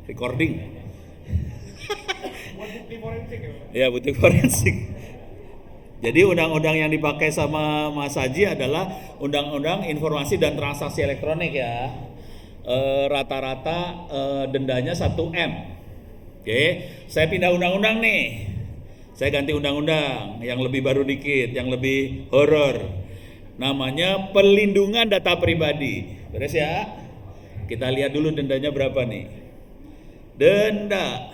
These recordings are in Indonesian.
recording. Buat bukti forensik ya, Pak? Ya, bukti forensik. Jadi undang-undang yang dipakai sama Mas Haji adalah Undang-Undang Informasi dan Transaksi Elektronik ya. Rata-rata dendanya 1 M. Oke, saya pindah undang-undang nih. Saya ganti undang-undang yang lebih baru dikit, yang lebih horor. Namanya Perlindungan Data Pribadi. Beres ya? Kita lihat dulu dendanya berapa nih. Denda.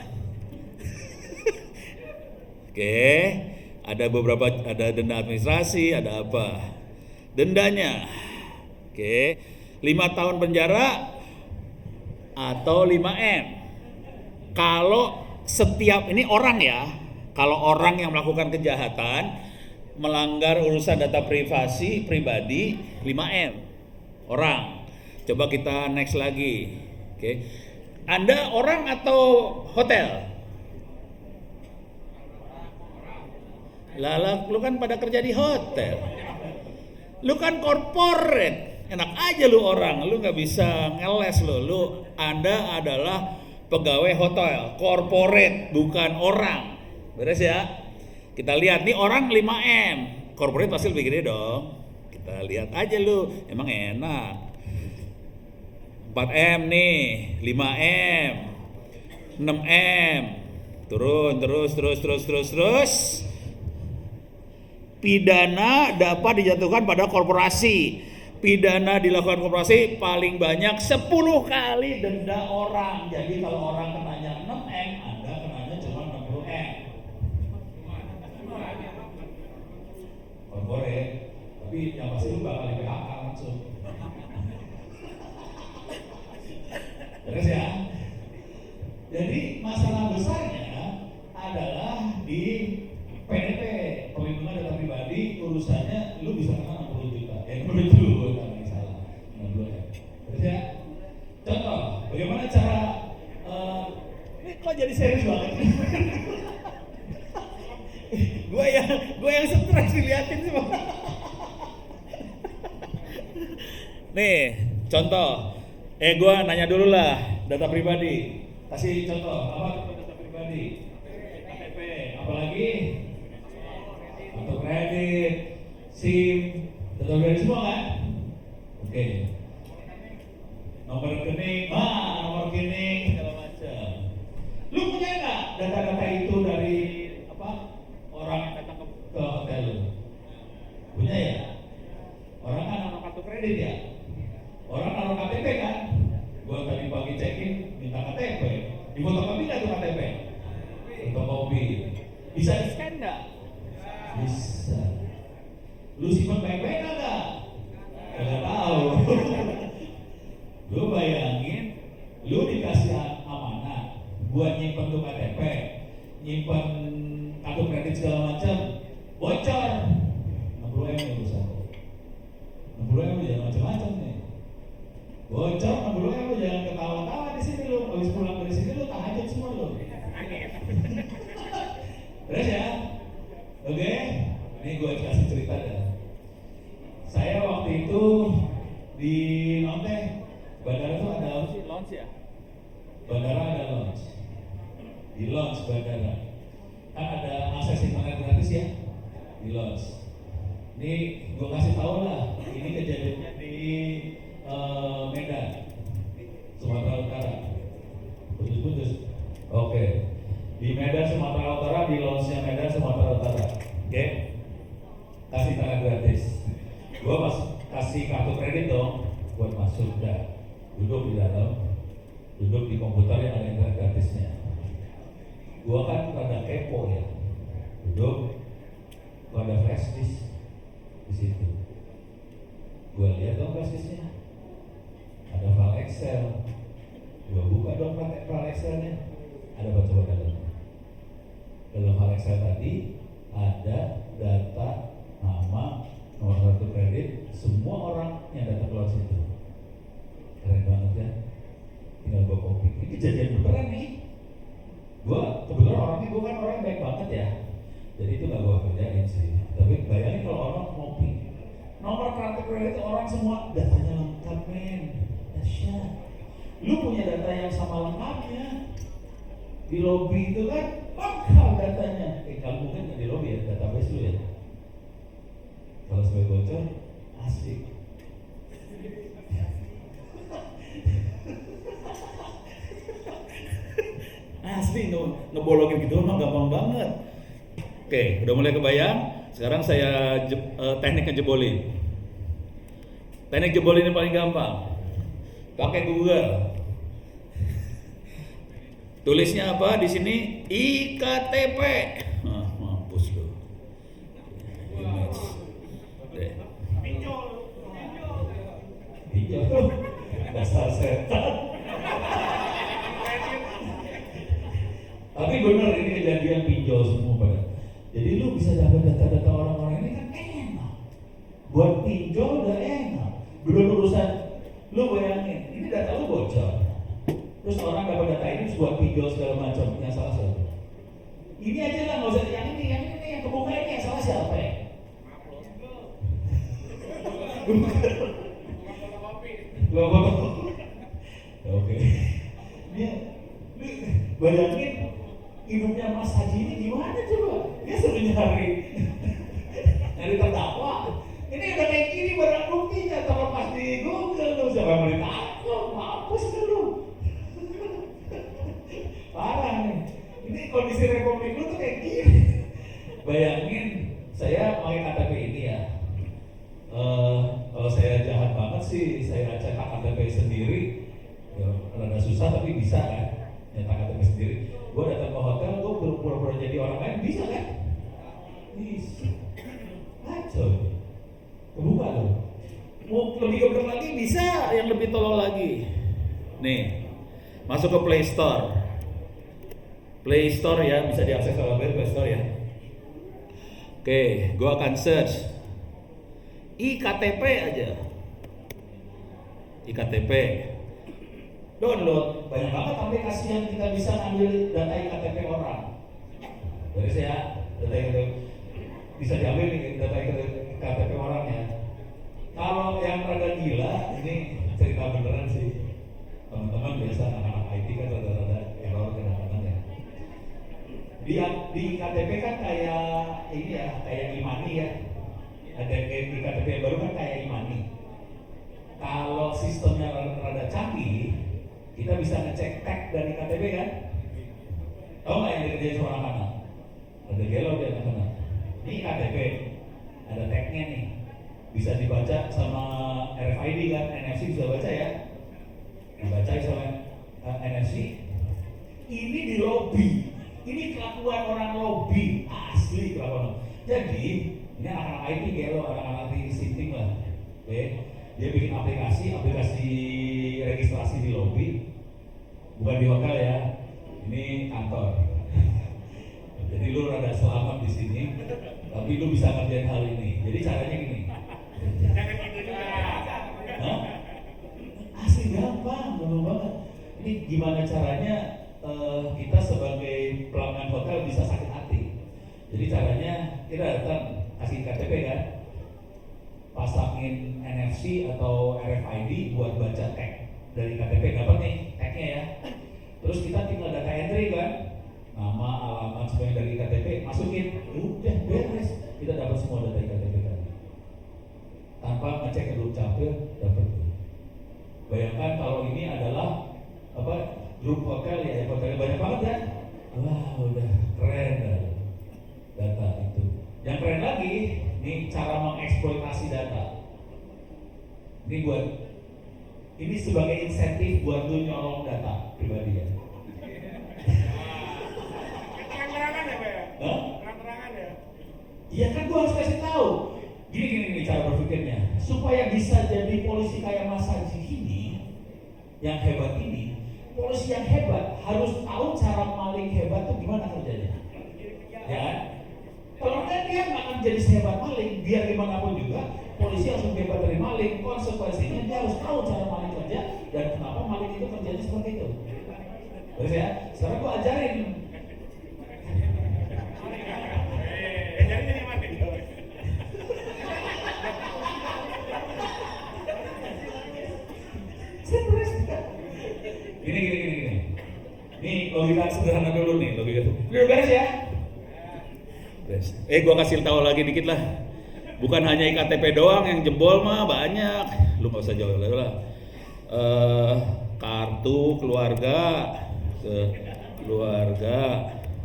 Oke, ada denda administrasi, ada apa? Dendanya. Oke, 5 tahun penjara atau 5 M. Kalau setiap ini orang ya, kalau orang yang melakukan kejahatan melanggar urusan data privasi pribadi 5 M. Orang. Coba kita next lagi. Oke. Anda orang atau hotel? Lala, lu kan pada kerja di hotel. Lu kan corporate. Enak aja lu orang, lu nggak bisa ngeles lu. Anda adalah pegawai hotel, corporate, bukan orang. Beres ya? Kita lihat nih orang 5 M. Corporate pasti lebih gede dong. Kita lihat aja lu, emang enak. 4 M nih, 5 M, 6 M. Turun terus. Pidana dapat dijatuhkan pada korporasi. Pidana dilakukan korporasi paling banyak 10 kali denda orang. Jadi kalau orang kenanya 6 M, Anda kenanya cuma 60 M. Korporat, tapi yang pasti lu bakal di PHK langsung. Terus ya. Jadi masalah besarnya adalah di PDP, Perlindungan Data Pribadi, urusannya lu bisa kena 60 juta. 60 juta, kalau salah. 60 ya. Terus ya. Contoh, bagaimana cara ini kok jadi serius banget? gue yang stres diliatin sih, Bang. Nih, contoh. Gue nanya dulu lah, data pribadi. Kasih contoh, apa itu data pribadi? KTP, apalagi? Kartu kredit, SIM, data pribadi semua kan? Oke. Nomor rekening, nomor rekening, segala macam. Lu punya nggak data-data itu dari orang yang datang ke hotel lu? Punya ya? Orang kan naruh kartu kredit ya? Orang naruh KTP kan? Gua tadi pagi check-in minta KTP. Di fotokopi nggak tuh KTP? Fotokopi. Bisa di-scan nggak? Bisa. Lu simpan baik-baik nggak? Nggak tahu. Lu bayangin, lu dikasih amanah buat nyimpen tuh KTP, nyimpen kartu kredit segala macam, bocor. 60 M ya urusan. 60 M jangan macam-macam nih. Bocor 60 M, jangan ketawa-tawa di sini lu. Habis pulang dari sini lu tahajud semua lu. Terus ya, oke. Ini gue kasih cerita dah. Saya waktu itu di bandara tuh ada apa sih? Lounge ya? Bandara ada lounge. Di lounge bandara kan ada akses internet gratis ya? Di lounge. Ini gue kasih tahu lah. Ini kejadiannya di Medan, Sumatera Utara. Putus. Oke. Di Medan, Sumatera Utara, di lounge-nya Medan, Sumatera Utara. Oke. Kasih internet gratis. Gue kasih kartu kredit dong buat masuk dah. Duduk di dalam, duduk di komputer yang ada internet gratisnya. Gua kan rada kepo ya, duduk, gua ada flash disk di situ. Gua lihat dong flash disknya, ada file Excel. Gua buka dong file Excelnya, ada apa coba dalam? Dalam file Excel tadi ada data, nama, nomor kartu kredit, semua orang yang datang ke situ. Keren banget ya. Tinggal gua copy. Ini kejadian beneran nih. Gua kebetulan orangnya, gua kan orang baik banget ya. Jadi itu gak gua kerjain sih. Tapi bayangin kalau orang copy nomor kartu kredit orang semua datanya lengkap men. Dahsyat. Lu punya data yang sama lengkapnya. Di lobby itu kan bakal datanya. Kamu mungkin nggak di lobby ya, database lu ya. Kalau sampai bocor, asik. Asli ngebolongin gitu mah gampang banget. Oke, udah mulai kebayang. Sekarang saya teknik ngejebolin. Teknik jebolin ini paling gampang. Pakai Google. Tulisnya apa di sini? IKTP. Nah, mampus lu. Image. Deh. Pinjol. Dasar setan. Tapi benar ini kejadian pinjol semua pada. Jadi lu bisa dapat data-data orang-orang ini kan enak. Buat pinjol udah enak. Belum urusan lu bayangin, ini data lu bocor. Terus orang dapat data ini buat pinjol segala macam, yang salah siapa? Ini aja lah, nggak usah yang ini yang kebuka ini yang salah siapa ya? Oke. Dia bayangin hidupnya Mas Haji ini gimana coba? Dia suruh nyari terdakwa. Ini udah kayak gini barang buktinya, terlepas di Google lu siapa yang mau ditangkap? Mampus dulu. Parah nih. Ini kondisi republik lu tuh kayak gini. Bayangin saya pakai KTP ini ya. Kalau saya jahat banget sih, saya cek KTP sendiri. Ya, rada susah tapi bisa kan? Nyetak KTP sendiri. Gue datang ke hotel, gue pura-pura jadi orang lain, bisa kan? Bisa. Kacau. Kebuka loh. Mau lebih goblok lagi bisa, yang lebih tolol lagi. Nih, masuk ke Play Store. Play Store ya, bisa diakses oleh Play Store ya. Oke, gue akan search IKTP aja. IKTP. Download, banyak banget aplikasi yang kita bisa ambil data IKTP orang. Dari saya, data IKTP bisa diambil nih data IKTP orang ya. Kalau yang rada gila, ini cerita beneran sih. Teman-teman biasa anak-anak IT kan rada-rada error kadang-kadang ya. Di IKTP kan kayak ini ya, kayak Imani ya. Ada IKTP yang baru kan kayak Imani. Kalau sistemnya rada canggih, kita bisa ngecek tag dari KTP kan? Tahu nggak yang dikerjain sama anak-anak? Ada gelo di anak-anak. Ini KTP, ada tagnya nih, bisa dibaca sama RFID kan? NFC bisa baca ya? Dibaca sama NFC. Ini di lobby, ini kelakuan orang lobby, asli kelakuan. Jadi ini anak-anak IT gelo, anak-anak di sinting lah, oke? Dia bikin aplikasi registrasi di lobby, bukan di hotel ya, ini kantor. Jadi lu rada selamat di sini, tapi lu bisa kerjain hal ini. Jadi caranya gini. Jangan gitu juga. Asli gampang, gampang banget. Ini gimana caranya kita sebagai pelanggan hotel bisa sakit hati. Jadi caranya kita datang kasih KTP kan, pasangin NFC atau RFID buat baca tag dari KTP, dapat nih tagnya ya. Terus kita tinggal data entry kan, nama, alamat, semuanya dari KTP, masukin, udah beres, kita dapat semua data KTP tadi. Tanpa ngecek ke dukcapil, dapat. Bayangkan kalau ini adalah grup hotel ya, hotelnya banyak banget ya. Wah, udah keren kan data itu. Yang keren lagi, ini cara mengeksploitasi data. Ini sebagai insentif buat lu nyolong data pribadi ya. Terang-terangan ya, Pak ya? Terang-terangan ya? Iya kan gua harus kasih tahu. Gini cara berpikirnya. Supaya bisa jadi polisi kayak Mas Haji ini, yang hebat ini, polisi yang hebat harus tahu cara maling hebat itu gimana kerjanya. Ya. Kalau enggak dia nggak akan jadi sehebat maling, biar gimana pun juga polisi harus hebat dari maling. Konsekuensinya dia harus tahu cara maling kerja dan kenapa maling itu kerjanya seperti itu. Terus ya, sekarang gua ajarin. Gini. Ini Ini logika sederhana dulu nih, logika. Udah beres ya? Beres. Gua kasih tahu lagi dikit lah. Bukan hanya IKTP doang yang jebol mah banyak. Lu nggak usah jauh lah. Kartu keluarga,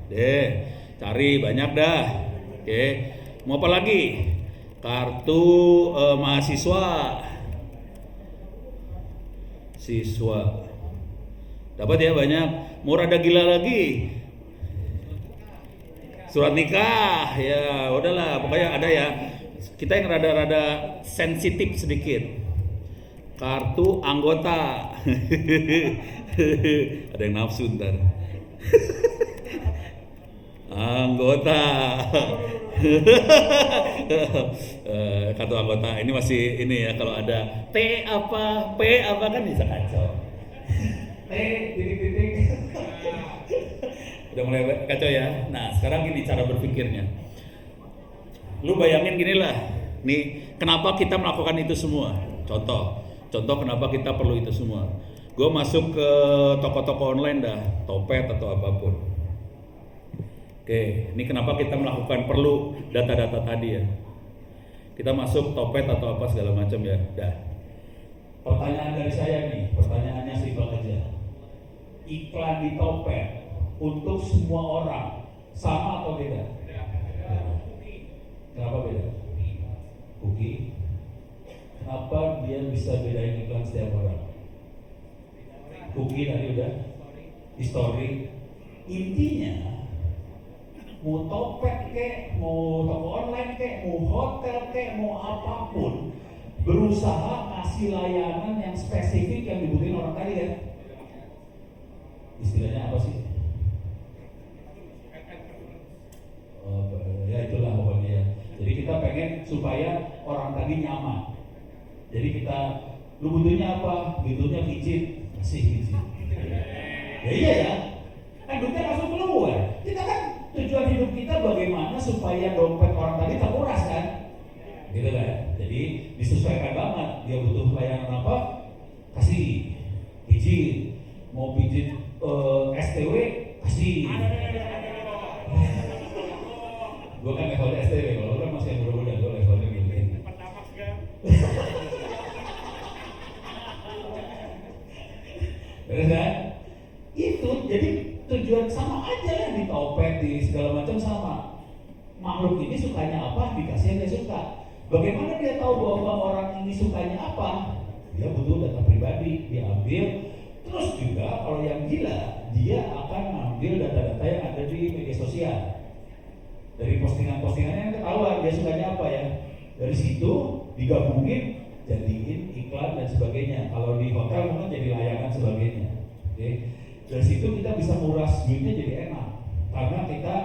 deh, cari banyak dah. Oke, mau apa lagi? Kartu mahasiswa, dapat ya banyak. Mau rada gila lagi, surat nikah, ya udahlah, pokoknya ada ya. Kita yang rada-rada sensitif sedikit. Kartu anggota, ada yang nafsu ntar. Anggota, kartu anggota ini masih ini ya, kalau ada P apa kan bisa kacau. Titik. Udah mulai kacau ya. Nah sekarang gini cara berpikirnya. Lu bayangin gini lah, nih kenapa kita melakukan itu semua? Contoh kenapa kita perlu itu semua. Gue masuk ke toko-toko online dah, Topet atau apapun. Oke, ini kenapa kita melakukan perlu data-data tadi ya. Kita masuk Topet atau apa segala macam ya. Dah. Pertanyaan dari saya nih, pertanyaannya simpel aja. Iklan di Topet untuk semua orang sama atau beda? Kenapa beda? Cookie. Kenapa dia bisa bedain iklan setiap orang? Cookie tadi udah, history. Intinya, mau Topet kek, mau toko online kek, mau hotel kek, mau apapun, berusaha ngasih layanan yang spesifik yang dibutuhin orang tadi ya. Istilahnya apa sih? Ya itulah pokoknya ya. Jadi kita pengen supaya orang tadi nyaman. Jadi kita, lu butuhnya apa? Butuhnya pijit, kasih pijit. Ya iya ya. Kan duitnya langsung keluar. Kita kan tujuan hidup kita bagaimana supaya dompet orang tadi terkuras kan? Gitu kan? Jadi disesuaikan banget. Dia butuh layanan apa? Kasih pijit. Mau pijit STW, kasih. Gue kan levelnya STW, kalau kan masih yang muda-muda, gue levelnya gitu. Beres kan? Itu jadi tujuan sama aja ya, di Topet, di segala macam sama. Makhluk ini sukanya apa, dikasih yang dia suka. Bagaimana dia tahu bahwa orang ini sukanya apa? Dia butuh data pribadi, dia ambil. Terus juga kalau yang gila, dia akan ngambil data-data yang ada di media sosial. Dari postingan-postingannya yang ketahuan dia sukanya apa ya. Dari situ digabungin, jadiin iklan dan sebagainya. Kalau di hotel mungkin jadi layanan sebagainya. Oke. Dari situ kita bisa nguras duitnya jadi enak. Karena kita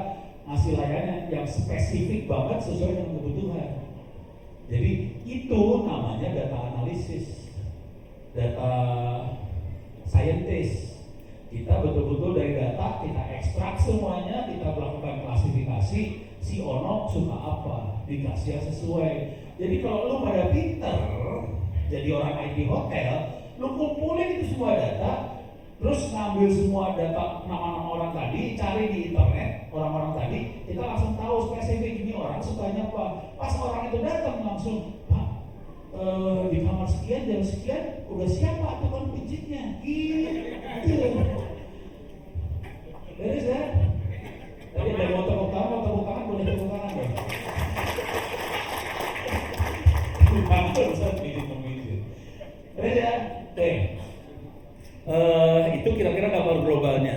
ngasih layanan yang spesifik banget sesuai dengan kebutuhan. Jadi itu namanya data analisis, data scientist. Kita betul-betul dari data kita ekstrak semuanya, kita melakukan klasifikasi si Ono suka apa, dikasih yang sesuai. Jadi kalau lu pada pinter jadi orang IT hotel, lu kumpulin itu semua data, terus ngambil semua data nama-nama orang tadi, cari di internet orang-orang tadi, kita langsung tahu spesifik ini orang sukanya apa. Pas orang itu datang langsung, Pak, di kamar sekian jam sekian udah siap Pak tukang pijitnya. Gitu. Beres ya? Tadi ada mau tepuk tangan, boleh tepuk tangan dong. Beres ya? Oke. Itu kira-kira gambar globalnya.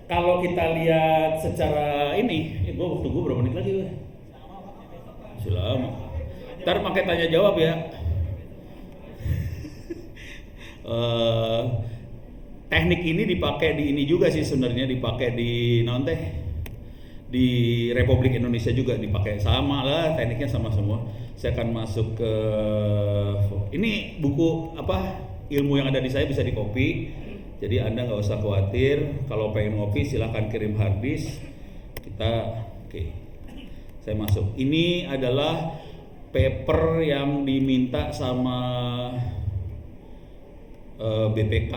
Kalau kita lihat secara ini, gua waktu gua berapa menit lagi? Masih lama. Ntar pakai tanya jawab ya. Teknik ini dipakai di ini juga sih sebenarnya, dipakai di di Republik Indonesia juga dipakai, sama lah tekniknya sama semua. Saya akan masuk ke ini buku apa, ilmu yang ada di saya bisa di copy. Jadi Anda nggak usah khawatir, kalau pengen ngopi silahkan kirim hard disk. Oke. Saya masuk. Ini adalah paper yang diminta sama BPK,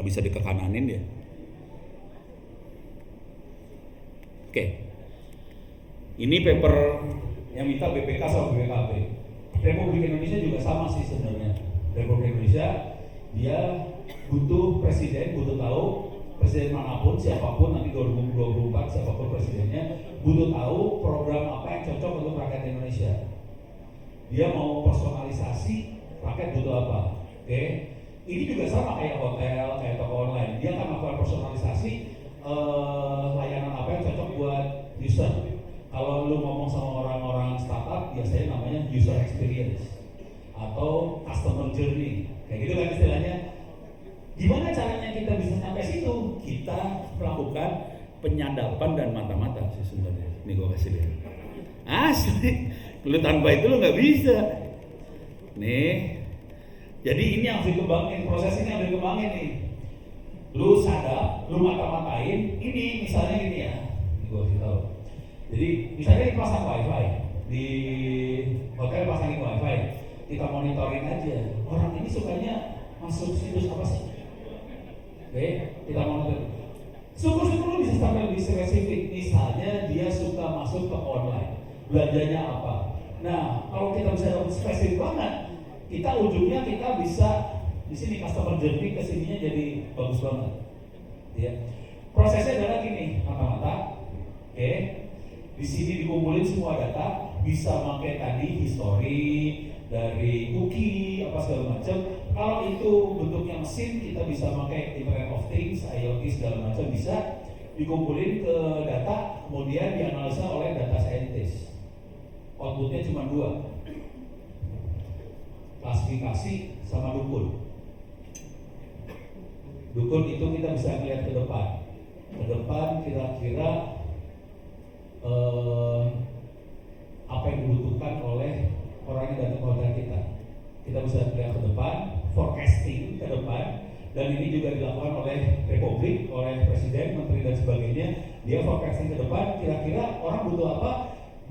Gak bisa dikekananin dia. Oke. Ini paper yang minta BPK sama BPKB. Republik Indonesia juga sama sih sebenarnya. Republik Indonesia dia butuh presiden, butuh tahu presiden manapun, siapapun nanti 2024 siapapun presidennya, butuh tahu program apa yang cocok untuk rakyat Indonesia. Dia mau personalisasi rakyat butuh apa, oke? Ini juga sama kayak hotel, kayak toko online. Dia akan melakukan personalisasi layanan apa yang cocok buat user. Kalau lu ngomong sama orang-orang startup, biasanya namanya user experience atau customer journey, kayak gitu kan istilahnya. Gimana caranya kita bisa sampai situ? Kita melakukan penyadapan dan mata-mata sih sebenarnya. Ini gue kasih lihat. Asli, lu tanpa itu lu nggak bisa. Nih, jadi ini yang harus dikembangin, proses ini yang harus dikembangin nih. Lu sadap, lu mata-matain. Ini misalnya gini ya, ini gue kasih tahu. Jadi misalnya dipasang wifi di hotel, pasangin wifi, kita monitoring aja. Orang ini sukanya masuk situs apa sih? Oke, kita monitor. Syukur-syukur lu bisa sampai lebih spesifik. Misalnya dia suka masuk ke online, belanjanya apa. Nah, kalau kita bisa dapat spesifik banget, kita ujungnya kita bisa di sini customer journey kesininya jadi bagus banget. Ya. Prosesnya adalah gini, mata-mata. Oke. Di sini dikumpulin semua data, bisa pakai tadi history dari cookie apa segala macam. Kalau itu bentuknya mesin, kita bisa pakai Internet of Things, IoT segala macam, bisa dikumpulin ke data, kemudian dianalisa oleh data scientist. Outputnya cuma 2, klasifikasi sama dukun. Dukun itu kita bisa melihat ke depan. Ke depan kira-kira apa yang dibutuhkan oleh orang yang datang ke hotel kita. Kita bisa melihat ke depan, forecasting ke depan, dan ini juga dilakukan oleh Republik, oleh Presiden, Menteri dan sebagainya. Dia forecasting ke depan, kira-kira orang butuh apa,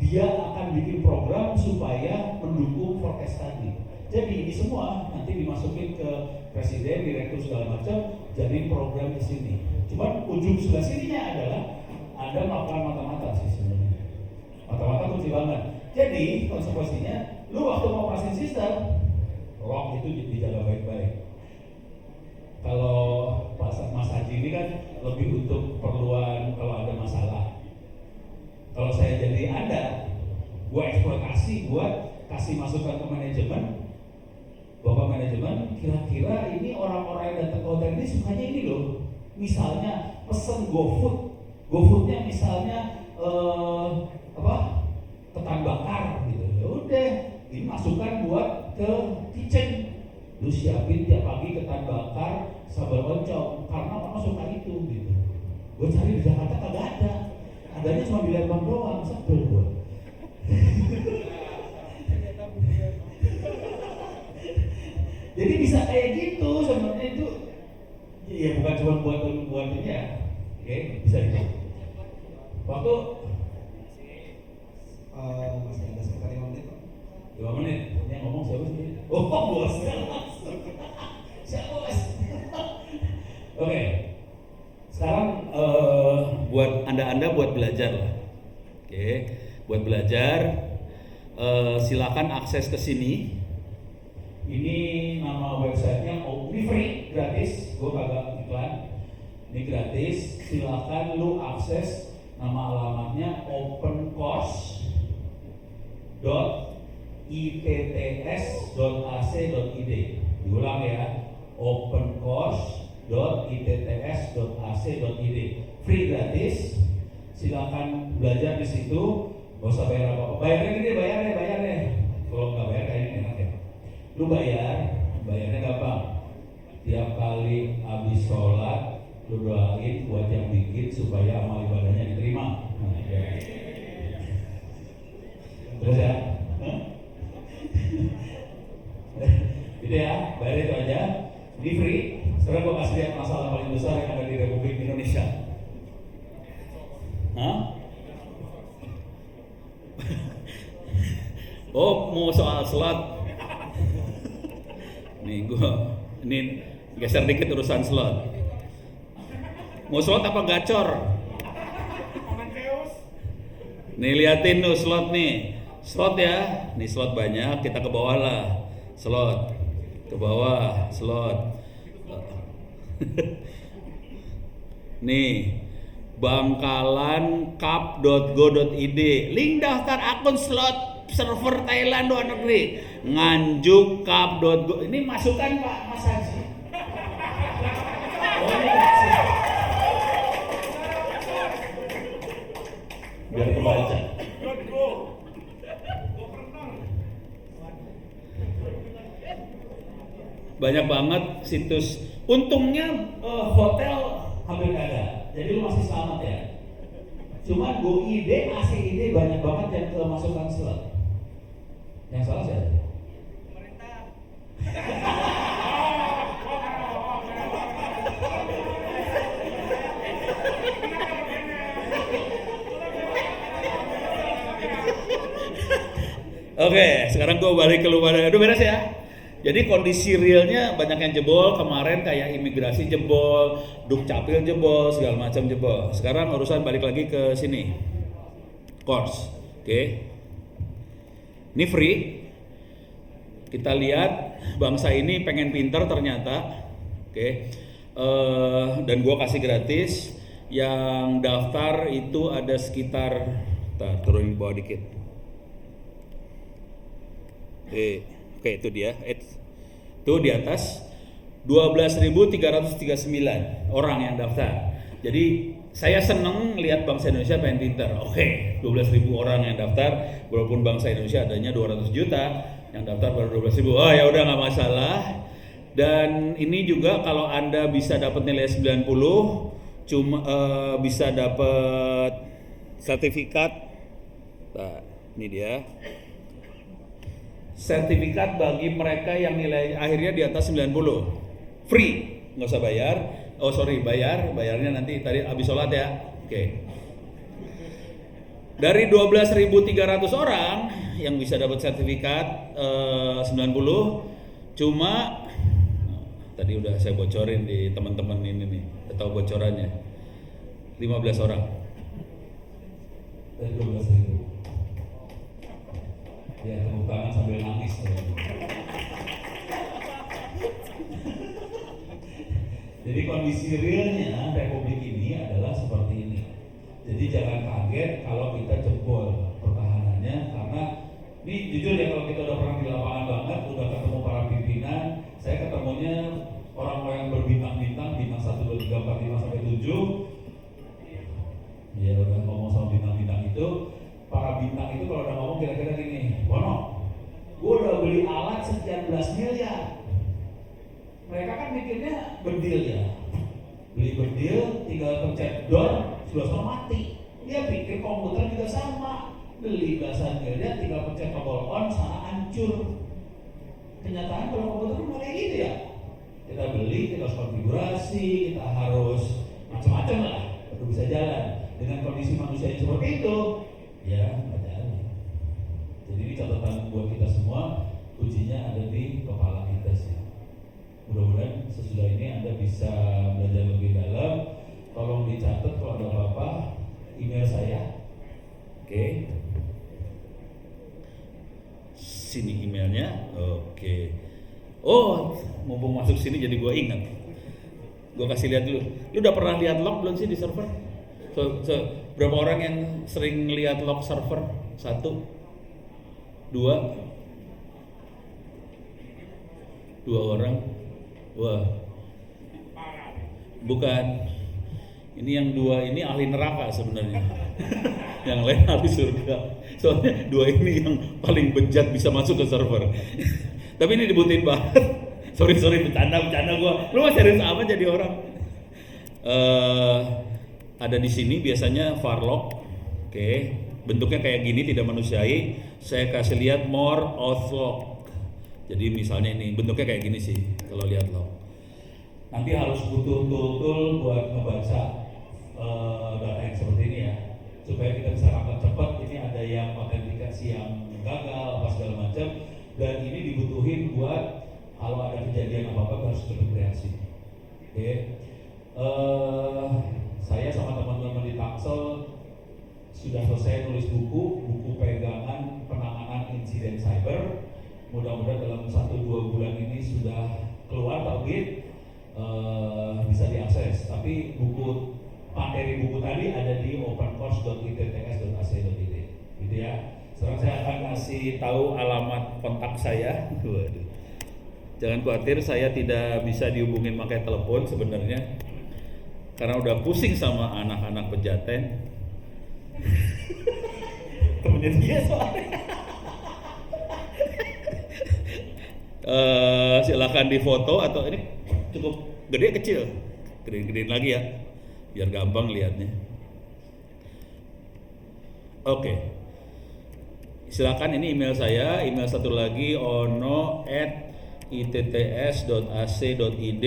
dia akan bikin program supaya mendukung forecast tadi. Jadi ini semua nanti dimasukin ke Presiden, Direktur segala macam, jadi program di sini. Cuman ujung sebelah sininya adalah Anda melakukan mata-mata sih sebenarnya. Mata-mata kunci banget. Jadi konsekuensinya, lu waktu mau pasang sistem, lock itu dijaga baik-baik. Kalau Mas Haji ini kan lebih untuk keperluan kalau ada masalah. Kalau saya jadi Anda, gue eksploitasi buat kasih masukan ke manajemen. Bapak manajemen, kira-kira ini orang-orang yang datang ke hotel ini sukanya ini loh. Misalnya pesen GoFood. GoFoodnya misalnya ketan bakar gitu. Ya udah, ini masukan buat ke kitchen. Lu siapin tiap pagi ketan bakar, sambal oncom, karena orang suka itu gitu. Gue cari di Jakarta kagak ada. Adanya cuma di Lembang doang, sebel gue. Jadi bisa kayak gitu sebenarnya itu. Ya bukan cuma buat ini ya. Oke, bisa itu. Waktu masih ada sekitar 5 menit, Pak. 5 menit. Yang ngomong siapa sih? Oh, bos. Siapa bos? Oke. Sekarang buat anda buat belajar lah. Oke, buat belajar silakan akses ke sini. Ini nama websitenya, ini free, gratis. Gue kagak iklan. Ini gratis. Silakan lu akses. Nama alamatnya opencourse.itts.ac.id. Diulang ya, opencourse.itts.ac.id. Free, gratis. Silakan belajar di situ. Gak usah bayar apa-apa. Bayarnya gede, bayar deh. Kalau nggak bayar kayaknya enak ya. Lu bayarnya gampang. Tiap kali habis sholat, lu doain buat yang bikin supaya amal ibadahnya diterima. Nah, ya. Terus ya, gitu ya, bayar itu aja. Ini free. Sekarang gua kasih lihat masalah paling besar yang ada di Republik Indonesia. Oh, mau soal slot. Nih, ini geser dikit urusan slot. Mau slot apa gacor? Nih liatin tuh slot nih. Slot ya. Nih slot banyak, kita ke bawah lah. Slot. Ke bawah, slot. Nih. bangkalancup.go.id, link daftar akun slot server Thailand luar negeri. Nganjuk.cup.go. Ini masukan Pak Mas Haji. Biar kebaca. Banyak banget situs. Untungnya hotel hampir nggak ada, jadi lu masih selamat ya. Cuma GoID, ACID banyak banget yang kemasukan slot. Yang salah siapa? Pemerintah. Oke, sekarang gue balik keluar. Aduh beres ya. Jadi kondisi realnya banyak yang jebol. Kemarin kayak imigrasi jebol, Dukcapil jebol, segala macam jebol. Sekarang urusan balik lagi ke sini. Course. Oke. Ini free. Kita lihat bangsa ini pengen pinter ternyata. Oke. Dan gue kasih gratis. Yang daftar itu ada sekitar, turunin bawah dikit. Oke, itu dia. Itu di atas 12.339 orang yang daftar. Jadi saya seneng lihat bangsa Indonesia pengen pinter. Oke, 12.000 orang yang daftar, walaupun bangsa Indonesia adanya 200 juta, yang daftar baru 12.000. Oh ya udah nggak masalah. Dan ini juga kalau Anda bisa dapat nilai 90, cuma bisa dapat sertifikat. Nah, ini dia. Sertifikat bagi mereka yang nilai akhirnya di atas 90. Free, nggak usah bayar. Oh sorry, bayarnya nanti tadi habis sholat ya. Oke. Dari 12.300 orang yang bisa dapat sertifikat 90, cuma tadi udah saya bocorin di teman-teman ini nih, tahu bocorannya. 15 orang. Dari 12.000. Ya, tepuk tangan sambil nangis. Jadi kondisi realnya Republik ini adalah seperti ini. Jadi jangan kaget kalau kita jebol pertahanannya, karena ini jujur ya, kalau kita udah pernah di lapangan banget, udah ketemu para pimpinan, saya ketemunya orang-orang yang berbintang-bintang, bintang 1, 2, 3, 4, 5 sampai 7. Ya udah ngomong sama bintang-bintang itu. Para bintang itu kalau udah ngomong kira-kira gini, Bono, gue udah beli alat sekian belas miliar. Mereka kan mikirnya berdil ya, beli berdil, tinggal pencet door, sudah sama mati. Dia pikir komputer juga sama, beli belasan miliar, tinggal pencet tombol on, sana hancur. Kenyataan kalau komputer kan kayak gitu ya, kita beli, kita harus konfigurasi, kita harus macam-macam lah, baru bisa jalan. Dengan kondisi manusia yang seperti itu, ya nggak jalan. Jadi ini catatan buat kita semua, kuncinya ada di kepala kita sih. Mudah-mudahan sesudah ini Anda bisa belajar lebih dalam. Tolong dicatat kalau ada apa-apa, email saya. Oke. Sini emailnya. Oke. Oh, mumpung masuk sini jadi gue ingat. Gue kasih lihat dulu. Lu udah pernah lihat log belum sih di server? Berapa orang yang sering lihat log server? 1, 2 orang. Wah, bukan. Ini yang 2 ini ahli neraka sebenarnya. Yang lain ahli surga. Soalnya 2 ini yang paling bejat bisa masuk ke server. Tapi ini dibutuhin banget. Sorry bercanda gua. Lu masih serius apa jadi orang? Ada di sini biasanya varlog. Oke, bentuknya kayak gini, tidak manusiai. Saya kasih lihat more auth-log. Jadi misalnya ini bentuknya kayak gini sih kalau lihat log. Nanti harus butuh tool buat ngebaca data yang seperti ini ya, supaya kita bisa angkat cepat. Ini ada yang autentikasi yang gagal apa segala macam, dan ini dibutuhin buat kalau ada kejadian apa-apa harus cepat bereaksi. Oke. sudah selesai nulis buku pegangan penanganan insiden cyber. Mudah-mudahan dalam 1-2 bulan ini sudah keluar terbit, bisa diakses. Tapi materi buku tadi ada di opencourse.itts.ac.id, gitu ya. Sekarang saya akan kasih tahu alamat kontak saya. Waduh. Jangan khawatir, saya tidak bisa dihubungin pakai telepon sebenarnya, karena udah pusing sama anak-anak Pejaten. Temennya dia soalnya. Silakan difoto atau ini cukup gede kecil, gedein lagi ya, biar gampang lihatnya. Oke, silakan, ini email saya, email satu lagi ono@itts.ac.id.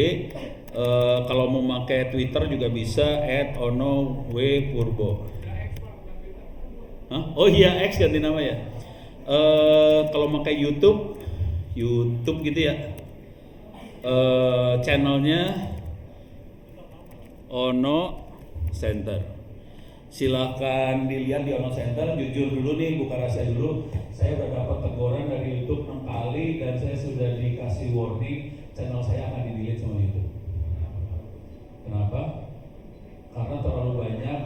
Kalau mau pakai Twitter juga bisa @ono_w_purbo. Hah? Oh iya, X ganti nama ya. Kalau pakai YouTube gitu ya, channelnya Ono Center. Silahkan dilihat di Ono Center. Jujur dulu nih, buka rahasia dulu, saya udah dapat teguran dari YouTube 6 kali dan saya sudah dikasih warning channel saya akan di-delete sama YouTube. Kenapa? Karena terlalu banyak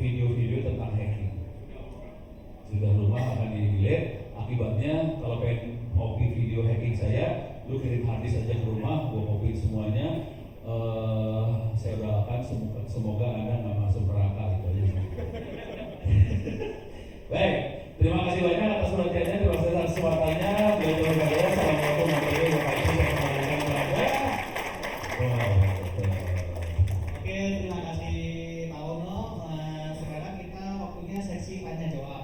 video-video tentang hacking. Sudah rumah akan di-delete. Akibatnya kalau pengen copy video hacking saya, lu kirim harddisk aja ke rumah, gua copy semuanya. Saya doakan semoga Anda nggak masuk neraka, itu aja. Baik, terima kasih banyak atas perhatiannya, terima kasih atas kesempatannya. Assalamualaikum warahmatullahi wabarakatuh. Oke, terima kasih Pak Ono. Sekarang kita waktunya sesi tanya jawab.